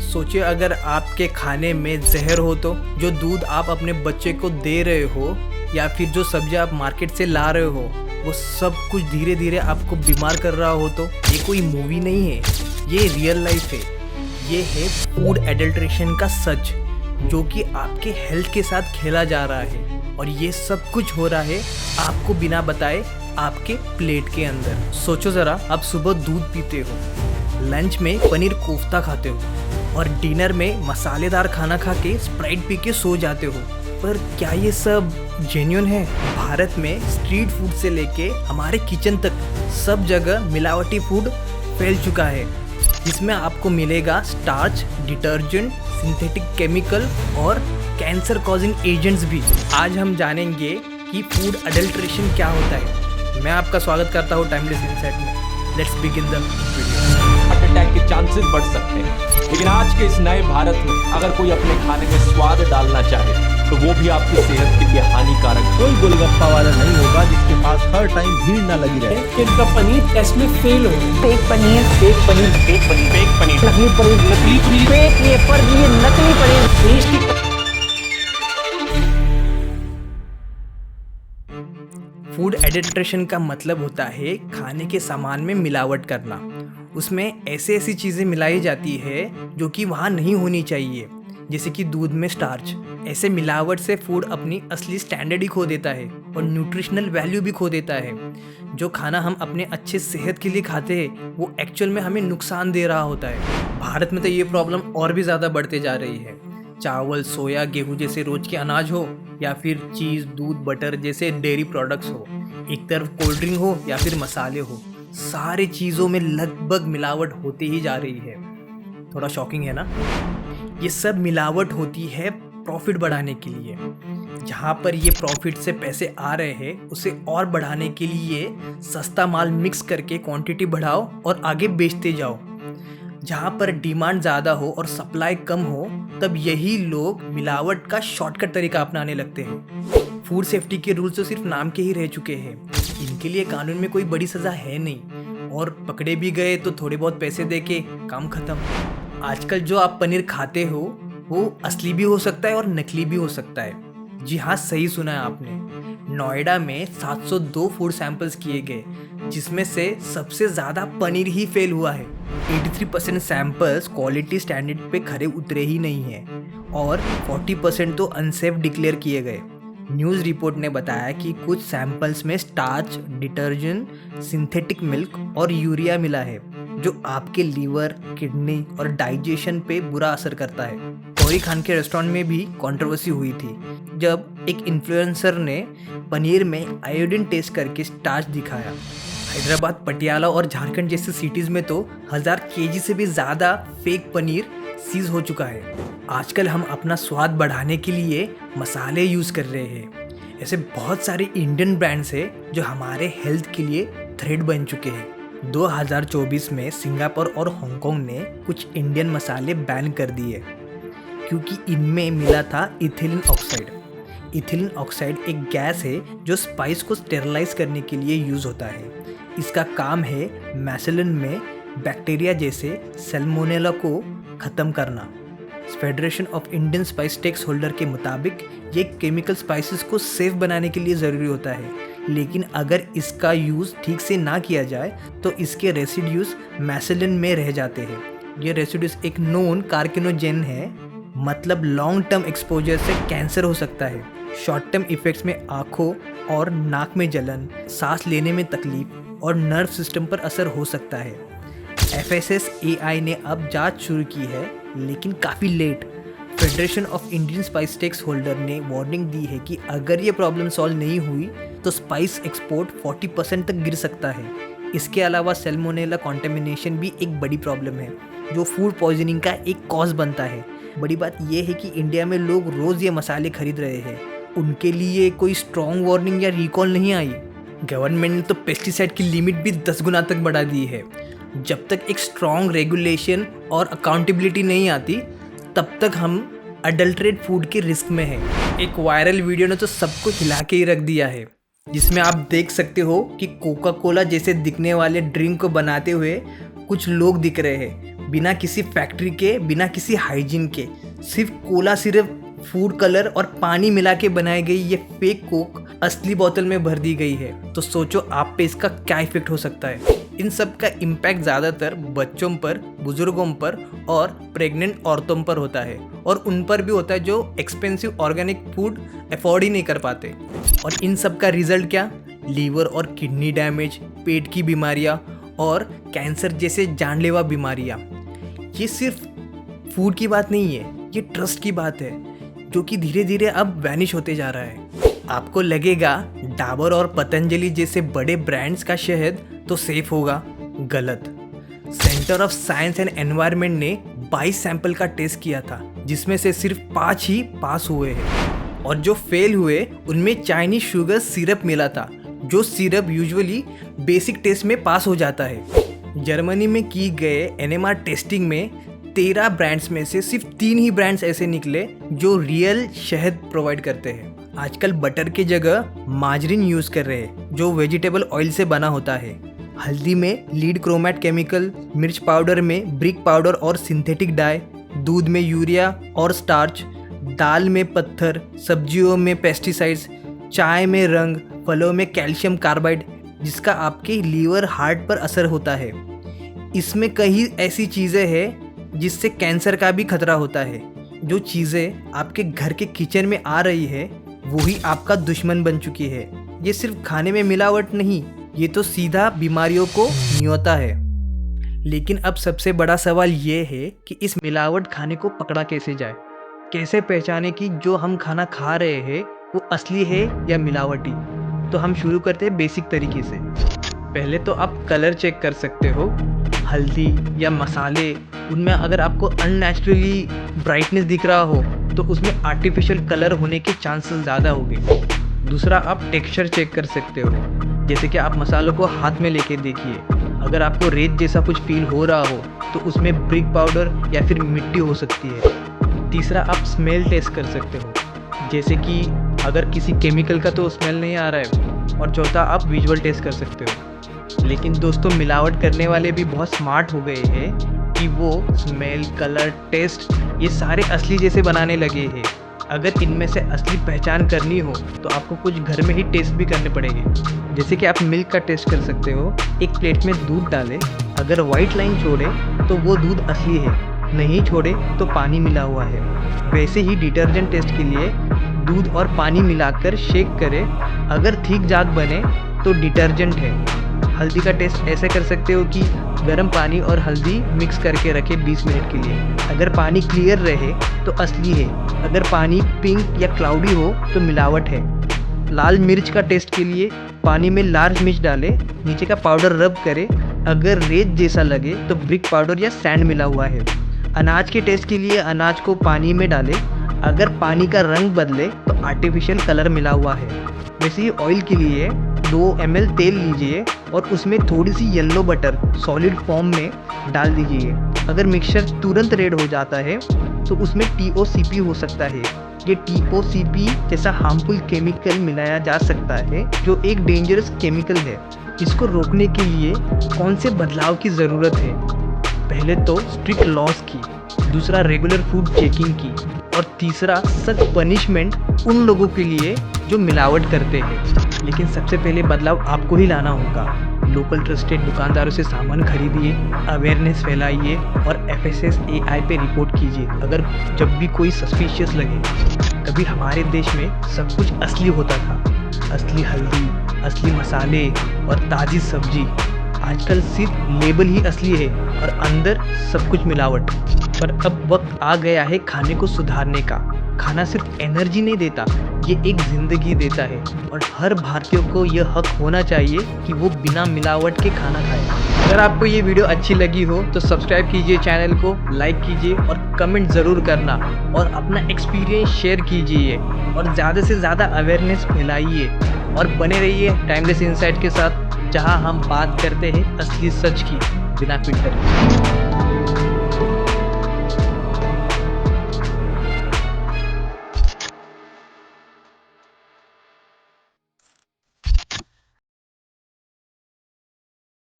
सोचिए अगर आपके खाने में जहर हो तो, जो दूध आप अपने बच्चे को दे रहे हो या फिर जो सब्जी आप मार्केट से ला रहे हो वो सब कुछ धीरे धीरे आपको बीमार कर रहा हो तो ये कोई मूवी नहीं है, ये रियल लाइफ है। ये है फूड एडल्ट्रेशन का सच, जो कि आपके हेल्थ के साथ खेला जा रहा है और ये सब कुछ हो रहा है आपको बिना बताए आपके प्लेट के अंदर। सोचो ज़रा, आप सुबह दूध पीते हो, लंच में पनीर कोफ्ता खाते हो और डिनर में मसालेदार खाना खा के स्प्राइट पी के सो जाते हो। पर क्या ये सब जेन्युइन है? भारत में स्ट्रीट फूड से लेके हमारे किचन तक सब जगह मिलावटी फूड फैल चुका है, जिसमें आपको मिलेगा स्टार्च, डिटर्जेंट, सिंथेटिक केमिकल और कैंसर कॉजिंग एजेंट्स भी। आज हम जानेंगे कि फूड अडल्ट्रेशन क्या होता है। मैं आपका स्वागत करता हूँ टाइमलेस इनसाइट में। Let's begin the video. Heart attack के चांसेस बढ़ सकते हैं, लेकिन आज के इस नए भारत में अगर कोई अपने खाने में स्वाद डालना चाहे तो वो भी आपकी सेहत के लिए हानिकारक। कोई गोलगप्पा वाला नहीं होगा जिसके पास हर टाइम भीड़ ना लगी रहे। इनका पनीर टेस्ट में फेल हो गया। फेक पनीर, नकली पनीर, फेक ये पर ये नकली पनीर। देश की फूड एडल्ट्रेशन का मतलब होता है खाने के सामान में मिलावट करना। उसमें ऐसी चीज़ें मिलाई जाती है जो कि वहाँ नहीं होनी चाहिए, जैसे कि दूध में स्टार्च। ऐसे मिलावट से फूड अपनी असली स्टैंडर्ड ही खो देता है और न्यूट्रिशनल वैल्यू भी खो देता है। जो खाना हम अपने अच्छे सेहत के लिए खाते हैं वो एक्चुअल में हमें नुकसान दे रहा होता है। भारत में तो ये प्रॉब्लम और भी ज़्यादा बढ़ते जा रही है। चावल, सोया, गेहूं जैसे रोज के अनाज हो या फिर चीज़, दूध, बटर जैसे डेयरी प्रोडक्ट्स हो, एक तरफ कोल्ड ड्रिंक हो या फिर मसाले हो, सारे चीज़ों में लगभग मिलावट होती ही जा रही है। थोड़ा शॉकिंग है ना? ये सब मिलावट होती है प्रॉफिट बढ़ाने के लिए। जहाँ पर ये प्रॉफिट से पैसे आ रहे हैं उसे और बढ़ाने के लिए सस्ता माल मिक्स करके क्वांटिटी बढ़ाओ और आगे बेचते जाओ। जहाँ पर डिमांड ज़्यादा हो और सप्लाई कम हो तब यही लोग मिलावट का शॉर्टकट तरीका अपनाने लगते हैं। फूड सेफ्टी के रूल्स तो सिर्फ नाम के ही रह चुके हैं। इनके लिए कानून में कोई बड़ी सज़ा है नहीं और पकड़े भी गए तो थोड़े बहुत पैसे देके काम खत्म। आजकल जो आप पनीर खाते हो वो असली भी हो सकता है और नकली भी हो सकता है। जी हाँ, सही सुना है आपने। नोएडा में 702 फूड सैंपल्स किए गए, जिसमें से सबसे ज़्यादा पनीर ही फेल हुआ है। 83% सैंपल्स क्वालिटी स्टैंडर्ड पे खरे उतरे ही नहीं हैं और 40% तो अनसेफ डिक्लेयर किए गए। न्यूज़ रिपोर्ट ने बताया कि कुछ सैंपल्स में स्टार्च, डिटर्जेंट, सिंथेटिक मिल्क और यूरिया मिला है, जो आपके लीवर, किडनी और डाइजेशन पे बुरा असर करता है। गौरी खान के रेस्टोरेंट में भी कंट्रोवर्सी हुई थी जब एक इन्फ्लुएंसर ने पनीर में आयोडीन टेस्ट करके स्टार्च दिखाया। हैदराबाद, पटियाला और झारखंड जैसे सिटीज़ में तो 1000 केजी से भी ज़्यादा फेक पनीर सीज हो चुका है। आजकल हम अपना स्वाद बढ़ाने के लिए मसाले यूज़ कर रहे हैं। ऐसे बहुत सारे इंडियन ब्रांड्स हैं जो हमारे हेल्थ के लिए थ्रेट बन चुके हैं। 2024 में सिंगापुर और हांगकांग ने कुछ इंडियन मसाले बैन कर दिए क्योंकि इनमें मिला था इथिलीन ऑक्साइड। इथिलीन ऑक्साइड एक गैस है जो स्पाइस को स्टेरलाइज करने के लिए यूज़ होता है। इसका काम है मैसेलिन में बैक्टीरिया जैसे सैल्मोनेला को ख़त्म करना। Federation of Indian spice stakes holder के मुताबिक ये केमिकल स्पाइसेस को सेफ बनाने के लिए ज़रूरी होता है, लेकिन अगर इसका यूज़ ठीक से ना किया जाए तो इसके रेसिड्यूज मैसेलिन में रह जाते हैं। ये रेसिड्यूज एक नोन कार्सिनोजेन है, मतलब लॉन्ग टर्म एक्सपोजर से कैंसर हो सकता है। शॉर्ट टर्म इफेक्ट्स में आँखों और नाक में जलन, सांस लेने में तकलीफ और नर्व सिस्टम पर असर हो सकता है। FSSAI ने अब जांच शुरू की है, लेकिन काफ़ी late. Federation of Indian spice stakes holder ने वार्निंग दी है कि अगर ये प्रॉब्लम सॉल्व नहीं हुई तो स्पाइस एक्सपोर्ट 40% तक गिर सकता है। इसके अलावा सैल्मोनेला कॉन्टेमिनेशन भी एक बड़ी प्रॉब्लम है, जो फूड पॉइजनिंग का एक कॉज बनता है। बड़ी बात यह है कि इंडिया में लोग रोज़ ये मसाले खरीद रहे हैं, उनके लिए कोई स्ट्रॉन्ग वार्निंग या रिकॉल नहीं आई। गवर्नमेंट ने तो पेस्टिसाइड की लिमिट भी 10 गुना तक बढ़ा दी है। जब तक एक स्ट्रॉन्ग रेगुलेशन और अकाउंटेबिलिटी नहीं आती तब तक हम अडल्ट्रेट फूड के रिस्क में हैं। एक वायरल वीडियो ने तो सबको हिला के ही रख दिया है, जिसमें आप देख सकते हो कि कोका कोला जैसे दिखने वाले ड्रिंक को बनाते हुए कुछ लोग दिख रहे हैं, बिना किसी फैक्ट्री के, बिना किसी हाइजीन के, सिर्फ कोला सिर्फ फूड कलर और पानी मिला के बनाई गई ये फेक कोक असली बोतल में भर दी गई है। तो सोचो आप पे इसका क्या इफेक्ट हो सकता है। इन सब का इम्पैक्ट ज़्यादातर बच्चों पर, बुजुर्गों पर और प्रेग्नेंट औरतों पर होता है, और उन पर भी होता है जो एक्सपेंसिव ऑर्गेनिक फूड अफोर्ड ही नहीं कर पाते। और इन सब का रिजल्ट क्या? लीवर और किडनी डैमेज, पेट की बीमारियाँ और कैंसर जैसे जानलेवा बीमारियाँ। ये सिर्फ फूड की बात नहीं है, ये ट्रस्ट की बात है जो कि धीरे धीरे अब वैनिश होते जा रहा है। आपको लगेगा डाबर और पतंजलि जैसे बड़े ब्रांड्स का शहद तो सेफ होगा, गलत। Centre of science and environment ने 22 सैंपल का टेस्ट किया था, जिसमें से सिर्फ 5 ही पास हुए हैं, और जो फेल हुए उनमें चाइनीज शुगर सिरप मिला था, जो सिरप यूजुअली बेसिक टेस्ट में पास हो जाता है। जर्मनी में की गए एनएमआर टेस्टिंग में 13 ब्रांड्स में से सिर्फ 3 ही ब्रांड्स ऐसे निकले जो रियल शहद प्रोवाइड करते हैं। आजकल बटर की जगह मार्जरीन यूज़ कर रहे हैं जो वेजिटेबल ऑयल से बना होता है। हल्दी में लीड क्रोमैट केमिकल, मिर्च पाउडर में ब्रिक पाउडर और सिंथेटिक डाई, दूध में यूरिया और स्टार्च, दाल में पत्थर, सब्जियों में पेस्टिसाइड्स, चाय में रंग, फलों में कैल्शियम कार्बाइड जिसका आपके लीवर हार्ट पर असर होता है। इसमें कई ऐसी चीज़ें हैं जिससे कैंसर का भी खतरा होता है। जो चीज़ें आपके घर के किचन में आ रही है वही आपका दुश्मन बन चुकी है। ये सिर्फ खाने में मिलावट नहीं, ये तो सीधा बीमारियों को न्योता है। लेकिन अब सबसे बड़ा सवाल ये है कि इस मिलावट खाने को पकड़ा कैसे जाए, कैसे पहचाने कि जो हम खाना खा रहे हैं वो असली है या मिलावटी। तो हम शुरू करते हैं बेसिक तरीके से। पहले तो आप कलर चेक कर सकते हो। हल्दी या मसाले, उनमें अगर आपको अननेचुरली ब्राइटनेस दिख रहा हो तो उसमें आर्टिफिशियल कलर होने के चांसेस ज़्यादा होंगे। दूसरा, आप टेक्सचर चेक कर सकते हो, जैसे कि आप मसालों को हाथ में लेके देखिए, अगर आपको रेत जैसा कुछ फील हो रहा हो तो उसमें ब्रिक पाउडर या फिर मिट्टी हो सकती है। तीसरा, आप स्मेल टेस्ट कर सकते हो, जैसे कि अगर किसी केमिकल का तो स्मेल नहीं आ रहा है। और चौथा, आप विजुअल टेस्ट कर सकते हो। लेकिन दोस्तों, मिलावट करने वाले भी बहुत स्मार्ट हो गए हैं कि वो स्मेल, कलर, टेस्ट ये सारे असली जैसे बनाने लगे हैं। अगर इनमें से असली पहचान करनी हो तो आपको कुछ घर में ही टेस्ट भी करने पड़ेंगे। जैसे कि आप मिल्क का टेस्ट कर सकते हो। एक प्लेट में दूध डालें, अगर वाइट लाइन छोड़े तो वो दूध असली है, नहीं छोड़े तो पानी मिला हुआ है। वैसे ही डिटर्जेंट टेस्ट के लिए दूध और पानी मिलाकर शेक करें, अगर थिक जाग बने तो डिटर्जेंट है। हल्दी का टेस्ट ऐसे कर सकते हो कि गर्म पानी और हल्दी मिक्स करके रखें 20 मिनट के लिए, अगर पानी क्लियर रहे तो असली है, अगर पानी पिंक या क्लाउडी हो तो मिलावट है। लाल मिर्च का टेस्ट के लिए पानी में लार्ज मिर्च डालें, नीचे का पाउडर रब करें, अगर रेत जैसा लगे तो ब्रिक पाउडर या सैंड मिला हुआ है। अनाज के टेस्ट के लिए अनाज को पानी में डालें, अगर पानी का रंग बदले तो आर्टिफिशियल कलर मिला हुआ है। वैसे ही ऑयल के लिए 2 ml तेल लीजिए और उसमें थोड़ी सी येलो बटर सॉलिड फॉर्म में डाल दीजिए। अगर मिक्सचर तुरंत रेड हो जाता है तो उसमें TOCP हो सकता है। ये TOCP जैसा हार्मफुल केमिकल मिलाया जा सकता है जो एक डेंजरस केमिकल है। इसको रोकने के लिए कौन से बदलाव की ज़रूरत है? पहले तो स्ट्रिक्ट लॉज की, दूसरा रेगुलर फूड चेकिंग की, और तीसरा सख्त पनिशमेंट उन लोगों के लिए जो मिलावट करते हैं। लेकिन सबसे पहले बदलाव आपको ही लाना होगा। लोकल ट्रस्टेड दुकानदारों से सामान खरीदिए, अवेयरनेस फैलाइए और FSSAI पे रिपोर्ट कीजिए अगर जब भी कोई सस्पिशियस लगे। कभी हमारे देश में सब कुछ असली होता था, असली हल्दी, असली मसाले और ताज़ी सब्जी। आजकल सिर्फ लेबल ही असली है और अंदर सब कुछ मिलावट। पर अब वक्त आ गया है खाने को सुधारने का। खाना सिर्फ एनर्जी नहीं देता, ये एक ज़िंदगी देता है, और हर भारतीय को यह हक होना चाहिए कि वो बिना मिलावट के खाना खाए। अगर आपको ये वीडियो अच्छी लगी हो तो सब्सक्राइब कीजिए चैनल को, लाइक कीजिए और कमेंट ज़रूर करना, और अपना एक्सपीरियंस शेयर कीजिए और ज़्यादा से ज़्यादा अवेयरनेस फैलाइए। और बने रहिए टाइमलेस इनसाइट के साथ, जहां हम बात करते हैं असली सच की बिना फिल्टर।